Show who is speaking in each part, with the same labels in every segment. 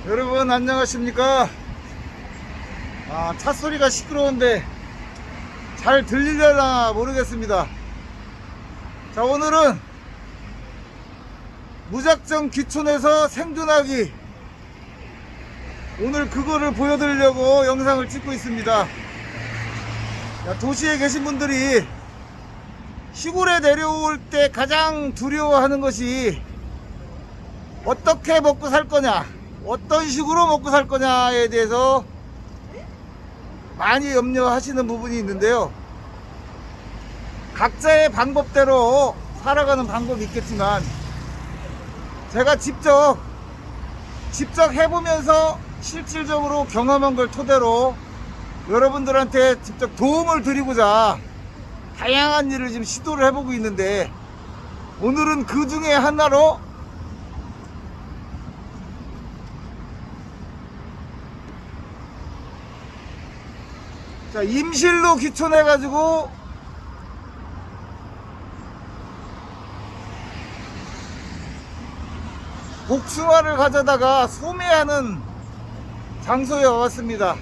Speaker 1: 여러분 안녕하십니까. 차 소리가 시끄러운데 잘 들리려나 모르겠습니다. 자, 오늘은 무작정 귀촌에서 생존하기, 오늘 그거를 보여드리려고 영상을 찍고 있습니다. 도시에 계신 분들이 시골에 내려올 때 가장 두려워하는 것이 어떻게 먹고 살 거냐, 어떤 식으로 먹고 살 거냐에 대해서 많이 염려하시는 부분이 있는데요. 각자의 방법대로 살아가는 방법이 있겠지만, 제가 직접 해보면서 실질적으로 경험한 걸 토대로 여러분들한테 직접 도움을 드리고자 다양한 일을 지금 시도를 해보고 있는데, 오늘은 그 중에 하나로 임실로 귀촌해가지고 복숭아를 가져다가 소매하는 장소에 왔습니다.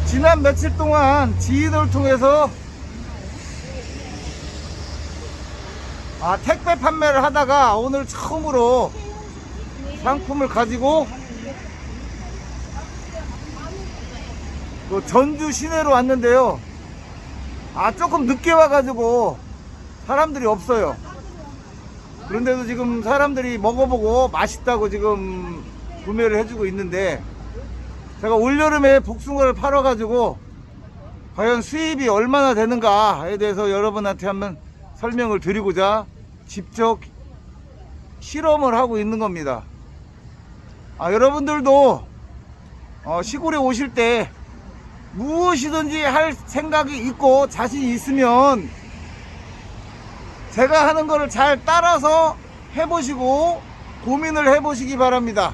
Speaker 1: 지난 며칠 동안 지인을 통해서 택배 판매를 하다가 오늘 처음으로 상품을 가지고 전주 시내로 왔는데요. 조금 늦게 와가지고 사람들이 없어요. 그런데도 지금 사람들이 먹어보고 맛있다고 지금 구매를 해주고 있는데, 제가 올여름에 복숭아를 팔아가지고 과연 수입이 얼마나 되는가에 대해서 여러분한테 한번 설명을 드리고자 직접 실험을 하고 있는 겁니다. 여러분들도 시골에 오실 때 무엇이든지 할 생각이 있고 자신이 있으면 제가 하는 거를 잘 따라서 해보시고 고민을 해보시기 바랍니다.